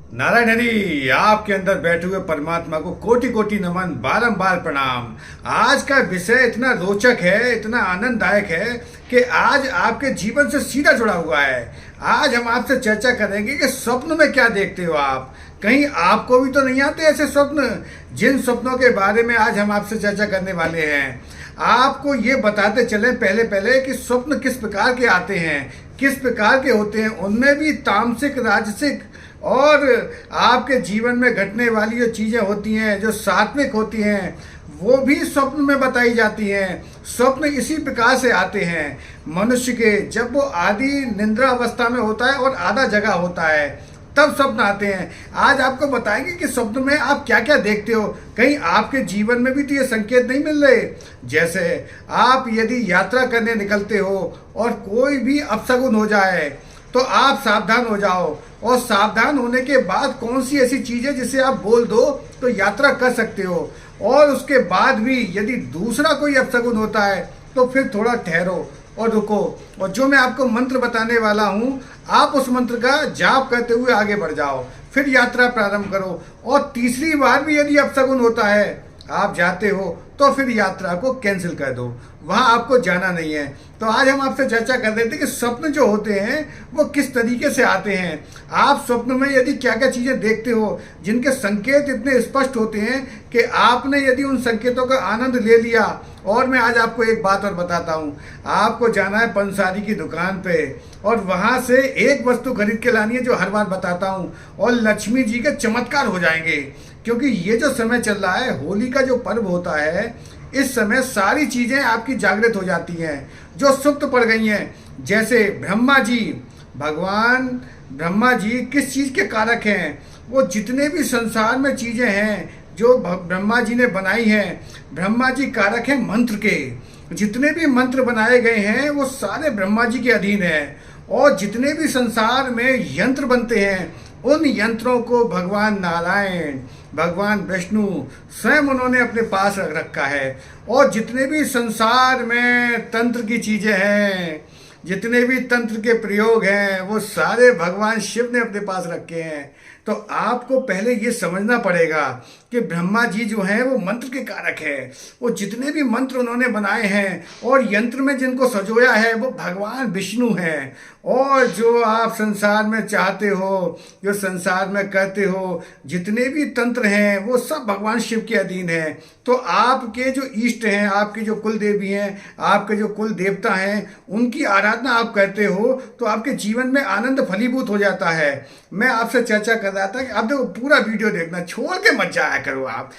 नारायण हरि, आपके अंदर बैठे हुए परमात्मा को कोटि कोटि नमन, बारंबार प्रणाम। आज का विषय इतना रोचक है, इतना आनंददायक है कि आज आपके जीवन से सीधा जुड़ा हुआ है। आज हम आपसे चर्चा करेंगे कि स्वप्न में क्या देखते हो आप। कहीं आपको भी तो नहीं आते ऐसे स्वप्न? जिन स्वप्नों के बारे में आज हम आपसे चर्चा करने वाले हैं, आपको ये बताते चले पहले पहले कि स्वप्न किस प्रकार के आते हैं, किस प्रकार के होते हैं। उनमें भी तामसिक, राजसिक और आपके जीवन में घटने वाली जो चीज़ें होती हैं, जो सात्विक होती हैं, वो भी स्वप्न में बताई जाती हैं। स्वप्न इसी प्रकार से आते हैं मनुष्य के, जब वो आदि निद्रा अवस्था में होता है और आधा जगह होता है, तब स्वप्न आते हैं। आज आपको बताएंगे कि स्वप्न में आप क्या क्या देखते हो। कहीं आपके जीवन में भी तो ये संकेत नहीं मिल रहे? जैसे आप यदि यात्रा करने निकलते हो और कोई भी अपशगुन हो जाए तो आप सावधान हो जाओ, और सावधान होने के बाद कौन सी ऐसी चीज़ है जिसे आप बोल दो तो यात्रा कर सकते हो। और उसके बाद भी यदि दूसरा कोई अपशगुन होता है तो फिर थोड़ा ठहरो और रुको, और जो मैं आपको मंत्र बताने वाला हूँ आप उस मंत्र का जाप करते हुए आगे बढ़ जाओ, फिर यात्रा प्रारंभ करो। और तीसरी बार भी यदि अपशगुन होता है, आप जाते हो, तो फिर यात्रा को कैंसिल कर दो, वहाँ आपको जाना नहीं है। तो आज हम आपसे चर्चा कर रहे थे कि स्वप्न जो होते हैं वो किस तरीके से आते हैं। आप स्वप्न में यदि क्या क्या चीज़ें देखते हो जिनके संकेत इतने स्पष्ट होते हैं कि आपने यदि उन संकेतों का आनंद ले लिया। और मैं आज आपको एक बात और बताता हूँ। आपको जाना है पंसारी की दुकान पे और वहाँ से एक वस्तु खरीद के लानी है जो हर बार बताता हूँ, और लक्ष्मी जी के चमत्कार हो जाएंगे। क्योंकि ये जो समय चल रहा है, होली का जो पर्व होता है, इस समय सारी चीज़ें आपकी जागृत हो जाती हैं जो सुप्त पड़ गई हैं। जैसे ब्रह्मा जी, भगवान ब्रह्मा जी किस चीज़ के कारक हैं? वो जितने भी संसार में चीज़ें हैं जो ब्रह्मा जी ने बनाई हैं, ब्रह्मा जी कारक हैं मंत्र के। जितने भी मंत्र बनाए गए हैं वो सारे ब्रह्मा जी के अधीन हैं। और जितने भी संसार में यंत्र बनते हैं, उन यंत्रों को भगवान नारायण, भगवान विष्णु स्वयं उन्होंने अपने पास रख रखा है। और जितने भी संसार में तंत्र की चीज़ें हैं, जितने भी तंत्र के प्रयोग हैं, वो सारे भगवान शिव ने अपने पास रखे हैं। तो आपको पहले ये समझना पड़ेगा कि ब्रह्मा जी जो हैं वो मंत्र के कारक है। वो जितने भी मंत्र उन्होंने बनाए हैं और यंत्र में जिनको सजोया है वो भगवान विष्णु हैं। और जो आप संसार में चाहते हो, जो संसार में करते हो, जितने भी तंत्र हैं वो सब भगवान शिव के अधीन हैं। तो आपके जो इष्ट हैं, आपकी जो कुल देवी हैं, आपके जो कुल देवता हैं, उनकी आराधना आप करते हो तो आपके जीवन में आनंद फलीभूत हो जाता है। मैं आपसे चर्चा कर रहा था कि आप देखो, पूरा वीडियो देखना, छोड़ के मत जाया करो। आप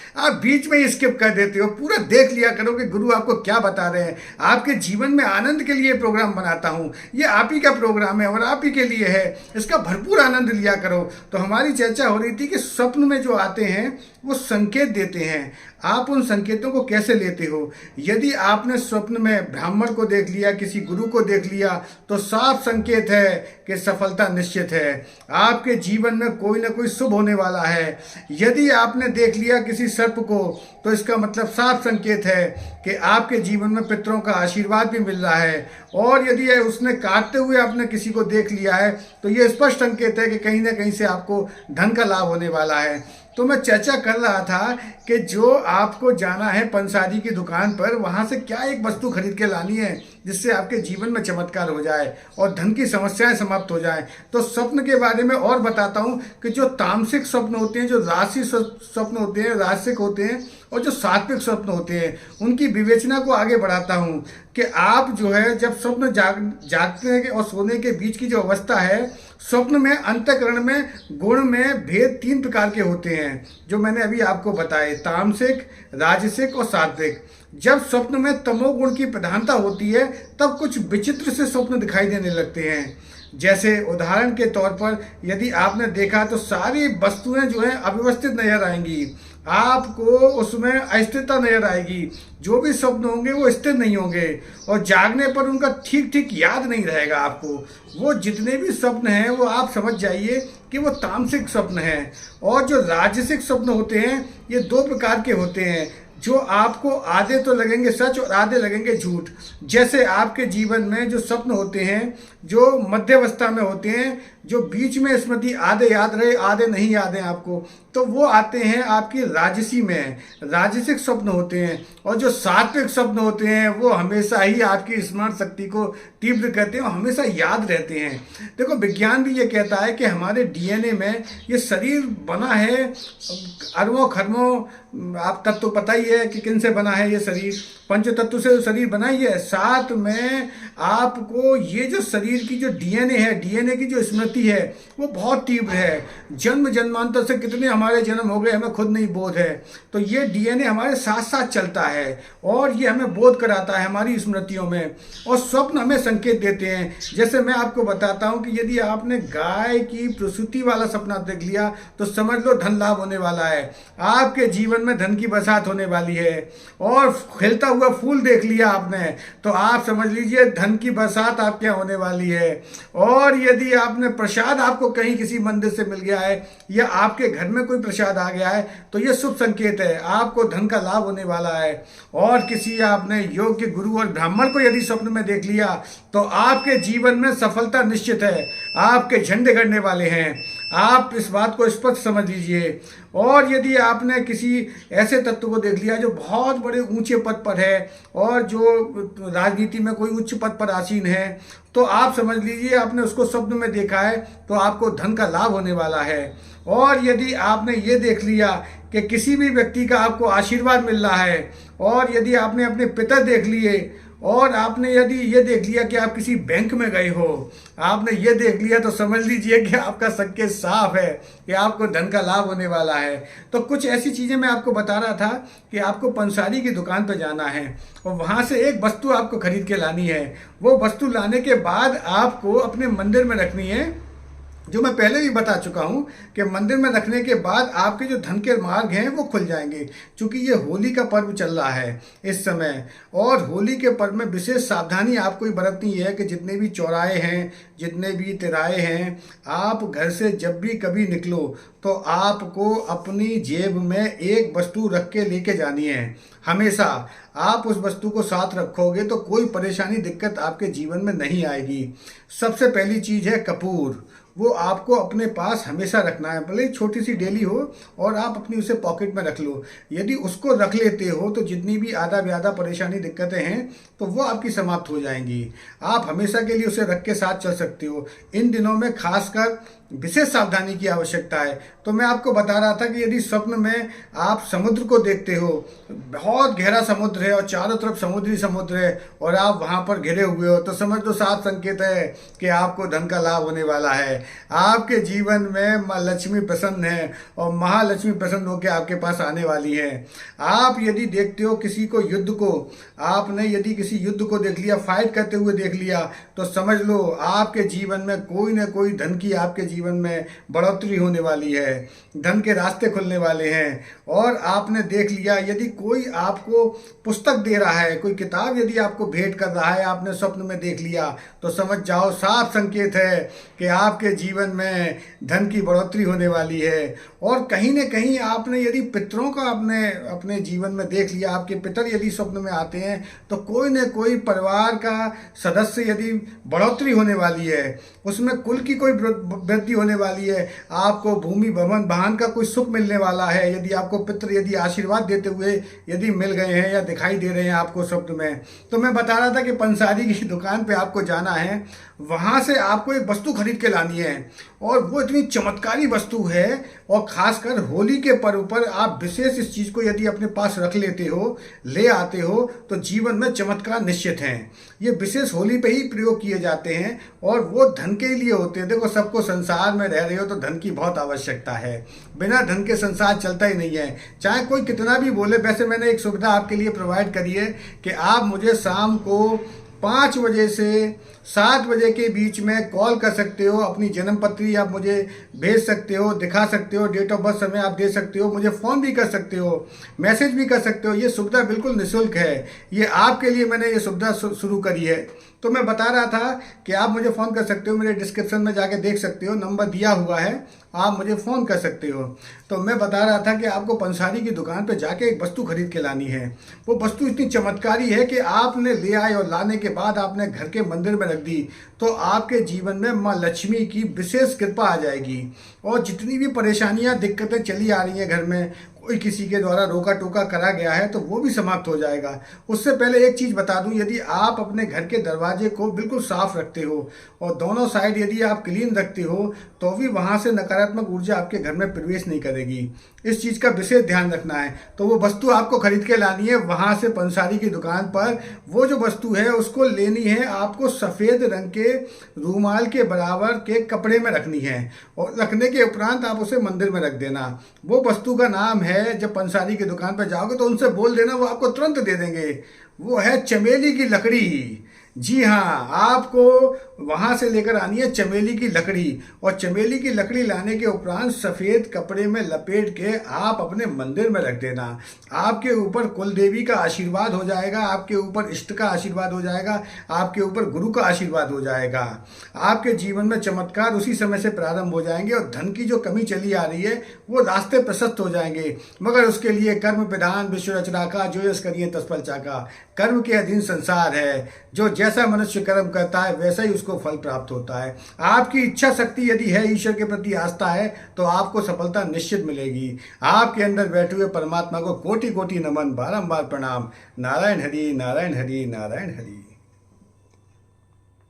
बीच में ही स्किप कर देते हो। पूरा देख लिया करो कि गुरु आपको क्या बता रहे हैं। आपके जीवन में आनंद के लिए प्रोग्राम बनाता हूँ, ये आप ही का प्रोग्राम है और आप ही के लिए है। इसका भरपूर आनंद लिया करो। तो हमारी चर्चा हो रही थी कि स्वप्न में जो आते हैं वो संकेत देते हैं। आप उन संकेतों को कैसे लेते हो? यदि आपने स्वप्न में ब्राह्मण को देख लिया, किसी गुरु को देख लिया, तो साफ संकेत है कि सफलता निश्चित है। आपके जीवन में कोई ना कोई शुभ होने वाला है। यदि आपने देख लिया किसी सर्प को, तो इसका मतलब साफ संकेत है कि आपके जीवन में पितरों का आशीर्वाद भी मिल रहा है। और यदि उसने काटते हुए आपने किसी को देख लिया है तो ये स्पष्ट संकेत है कि कहीं ना कहीं से आपको धन का लाभ होने वाला है। तो मैं चर्चा कर रहा था कि जो आपको जाना है पंसारी की दुकान पर, वहाँ से क्या एक वस्तु खरीद के लानी है जिससे आपके जीवन में चमत्कार हो जाए और धन की समस्याएं समाप्त हो जाए। तो स्वप्न के बारे में और बताता हूँ कि जो तामसिक स्वप्न होते हैं, जो राशि स्वप्न होते हैं, राजसिक होते हैं, और जो सात्विक स्वप्न होते हैं, उनकी विवेचना को आगे बढ़ाता हूँ कि आप जो है जब स्वप्न जागते हैं और सोने के बीच की जो अवस्था है, स्वप्न में अंतःकरण में गुण में भेद 3 प्रकार के होते हैं जो मैंने अभी आपको बताए, तामसिक, राजसिक और सात्विक। जब स्वप्न में तमोगुण की प्रधानता होती है तब कुछ विचित्र से स्वप्न दिखाई देने लगते हैं। जैसे उदाहरण के तौर पर यदि आपने देखा तो सारी वस्तुएं जो हैं अव्यवस्थित नजर आएंगी, आपको उसमें अस्थिरता नजर आएगी। जो भी स्वप्न होंगे वो स्थिर नहीं होंगे और जागने पर उनका ठीक ठीक याद नहीं रहेगा आपको। वो जितने भी स्वप्न हैं वो आप समझ जाइए कि वो तामसिक स्वप्न हैं। और जो राजसिक स्वप्न होते हैं ये 2 प्रकार के होते हैं। जो आपको आधे तो लगेंगे सच और आधे लगेंगे झूठ। जैसे आपके जीवन में जो स्वप्न होते हैं, जो मध्यावस्था में होते हैं, जो बीच में स्मृति आधे याद रहे आधे नहीं याद हैं आपको, तो वो आते हैं आपकी राजसी में, राजसिक स्वप्न होते हैं। और जो सात्विक स्वप्न होते हैं वो हमेशा ही आपकी स्मरण शक्ति को तीव्र करते हैं और हमेशा याद रहते हैं। देखो, विज्ञान भी ये कहता है कि हमारे डीएनए में ये शरीर बना है अरबों खरबों, आप तत्व तो पता ही है कि किन से बना है ये शरीर, पंच तत्व से शरीर बना ही है। साथ में आपको ये जो शरीर की जो डीएनए है, डीएनए की जो स्मृति है वो बहुत तीव्र है। जन्म जन्मांतर से कितने हमारे जन्म हो गए हमें खुद नहीं बोध है। तो ये डीएनए हमारे साथ साथ चलता है और ये हमें बोध कराता है हमारी स्मृतियों में। और स्वप्न हमें संकेत देते हैं। जैसे मैं आपको बताता हूँ कि यदि आपने गाय की प्रसूति वाला सपना देख लिया तो समझ लो धन लाभ होने वाला है, आपके जीवन में धन की बरसात होने वाली है। और खिलता हुआ फूल देख लिया आपने तो आप समझ लीजिए धन की बरसात आपके यहाँ होने वाली है। और यदि आपने प्रसाद आपको कहीं किसी मंदिर से मिल गया है या आपके घर में कोई प्रसाद आ गया है तो ये शुभ संकेत है, आपको धन का लाभ होने वाला है। और किसी आपने योग्य गुरु और ब्राह्मण को यदि स्वप्न में देख लिया तो आपके जीवन में सफलता निश्चित है, आपके झंडे गड़ने वाले हैं। आप इस बात को स्पष्ट समझ लीजिए। और यदि आपने किसी ऐसे तत्व को देख लिया जो बहुत बड़े ऊंचे पद पर है और जो राजनीति में कोई उच्च पद पर आसीन है तो आप समझ लीजिए आपने उसको स्वप्न में देखा है तो आपको धन का लाभ होने वाला है। और यदि आपने ये देख लिया कि किसी भी व्यक्ति का आपको आशीर्वाद मिल रहा है और यदि आपने अपने पिता देख लिए और आपने यदि ये देख लिया कि आप किसी बैंक में गए हो, आपने ये देख लिया तो समझ लीजिए कि आपका संकेत साफ है कि आपको धन का लाभ होने वाला है। तो कुछ ऐसी चीज़ें मैं आपको बता रहा था कि आपको पंसारी की दुकान पर जाना है और वहाँ से एक वस्तु आपको खरीद के लानी है। वो वस्तु लाने के बाद आपको अपने मंदिर में रखनी है, जो मैं पहले भी बता चुका हूं कि मंदिर में रखने के बाद आपके जो धन के मार्ग हैं वो खुल जाएंगे। क्योंकि ये होली का पर्व चल रहा है इस समय और होली के पर्व में विशेष सावधानी आपको ही बरतनी है कि जितने भी चौराहे हैं, जितने भी तिराहे हैं, आप घर से जब भी कभी निकलो तो आपको अपनी जेब में एक वस्तु रख के लेके जानी है। हमेशा आप उस वस्तु को साथ रखोगे तो कोई परेशानी दिक्कत आपके जीवन में नहीं आएगी। सबसे पहली चीज़ है कपूर, वो आपको अपने पास हमेशा रखना है, भले छोटी सी डेली हो और आप अपनी उसे पॉकेट में रख लो। यदि उसको रख लेते हो तो जितनी भी आधा व्याधा परेशानी दिक्कतें हैं तो वो आपकी समाप्त हो जाएंगी। आप हमेशा के लिए उसे रख के साथ चल सकते हो। इन दिनों में खासकर विशेष सावधानी की आवश्यकता है। तो मैं आपको बता रहा था कि यदि स्वप्न में आप समुद्र को देखते हो, बहुत गहरा समुद्र है और चारों तरफ समुद्री समुद्र है और आप वहाँ पर घिरे हुए हो तो समझ लो साफ संकेत है कि आपको धन का लाभ होने वाला है। आपके जीवन में माँ लक्ष्मी प्रसन्न है और महालक्ष्मी प्रसन्न होकर आपके पास आने वाली है। आप यदि देखते हो किसी को युद्ध को, आपने यदि किसी युद्ध को देख लिया, फाइट करते हुए देख लिया तो समझ लो आपके जीवन में कोई ना कोई धन की आपके जीवन में बढ़ोतरी होने वाली है, धन के रास्ते खुलने वाले हैं। और आपने देख लिया यदि कोई आपको पुस्तक दे रहा है, कोई किताब यदि आपको भेंट कर रहा है, आपने स्वप्न में देख लिया तो समझ जाओ साफ संकेत है कि आपके जीवन में धन की बढ़ोतरी होने वाली है। और कहीं न कहीं आपने यदि पितरों का अपने जीवन में देख लिया, आपके पितर यदि स्वप्न में आते हैं तो कोई न कोई परिवार का सदस्य यदि बढ़ोतरी होने वाली है, उसमें कुल की कोई वृद्धि होने वाली है, आपको भूमि भवन वाहन का कोई सुख मिलने वाला है। यदि आपको पितर यदि आशीर्वाद देते हुए यदि मिल गए हैं या दिखाई दे रहे हैं आपको स्वप्न में, तो मैं बता रहा था कि पंसारी की दुकान पे आपको जाना है, वहाँ से आपको एक वस्तु खरीद के लानी है और वो इतनी चमत्कारी वस्तु है। और खासकर होली के पर्व पर आप विशेष इस चीज़ को यदि अपने पास रख लेते हो, ले आते हो तो जीवन में चमत्कार निश्चित हैं। ये विशेष होली पे ही प्रयोग किए जाते हैं और वो धन के लिए होते हैं। देखो, सबको संसार में रह रहे हो तो धन की बहुत आवश्यकता है, बिना धन के संसार चलता ही नहीं है, चाहे कोई कितना भी बोले। वैसे मैंने एक सुविधा आपके लिए प्रोवाइड करी है कि आप मुझे शाम को 5 बजे से 7 बजे के बीच में कॉल कर सकते हो, अपनी जन्म पत्री आप मुझे भेज सकते हो, दिखा सकते हो, डेट ऑफ बर्थ समय आप दे सकते हो, मुझे फ़ोन भी कर सकते हो, मैसेज भी कर सकते हो। ये सुविधा बिल्कुल निःशुल्क है, ये आपके लिए मैंने ये सुविधा शुरू करी है। तो मैं बता रहा था कि आप मुझे फ़ोन कर सकते हो, मेरे डिस्क्रिप्शन में जाके देख सकते हो, नंबर दिया हुआ है, आप मुझे फ़ोन कर सकते हो। तो मैं बता रहा था कि आपको पंसारी की दुकान पे जाके एक वस्तु खरीद के लानी है। वो वस्तु इतनी चमत्कारी है कि आपने ले आए और लाने के बाद आपने घर के मंदिर में रख दी तो आपके जीवन में माँ लक्ष्मी की विशेष कृपा आ जाएगी। और जितनी भी परेशानियां दिक्कतें चली आ रही हैं घर में, कोई किसी के द्वारा रोका टोका करा गया है तो वो भी समाप्त हो जाएगा। उससे पहले एक चीज़ बता दूं, यदि आप अपने घर के दरवाजे को बिल्कुल साफ रखते हो और दोनों साइड यदि आप क्लीन रखते हो तो भी वहाँ से नकारात्मक ऊर्जा आपके घर में प्रवेश नहीं करेगी। इस चीज़ का विशेष ध्यान रखना है। तो वो वस्तु आपको खरीद के लानी है वहाँ से पंसारी की दुकान पर। वो जो वस्तु है उसको लेनी है आपको सफ़ेद रंग के रूमाल के बराबर के कपड़े में रखनी है और रखने के उपरांत आप उसे मंदिर में रख देना। वो वस्तु का नाम है, जब पंसारी की दुकान पर जाओगे तो उनसे बोल देना, वो आपको तुरंत दे देंगे। वो है चमेली की लकड़ी। जी हाँ, आपको वहाँ से लेकर आनी है चमेली की लकड़ी और चमेली की लकड़ी लाने के उपरांत सफ़ेद कपड़े में लपेट के आप अपने मंदिर में रख देना। आपके ऊपर कुल देवी का आशीर्वाद हो जाएगा, आपके ऊपर इष्ट का आशीर्वाद हो जाएगा, आपके ऊपर गुरु का आशीर्वाद हो जाएगा। आपके जीवन में चमत्कार उसी समय से प्रारंभ हो जाएंगे और धन की जो कमी चली आ रही है वो रास्ते प्रशस्त हो जाएंगे। मगर उसके लिए कर्म विधान विश्व रचना का जो यश करिए तत्फल चाका। कर्म के अधीन संसार है, जो जैसा मनुष्य कर्म करता है वैसा ही उसको फल प्राप्त होता है। आपकी इच्छा शक्ति यदि है, ईश्वर के प्रति आस्था है तो आपको सफलता निश्चित मिलेगी। आपके अंदर बैठे हुए परमात्मा को कोटि कोटि नमन, बारंबार प्रणाम। नारायण हरि नारायण हरि नारायण हरि।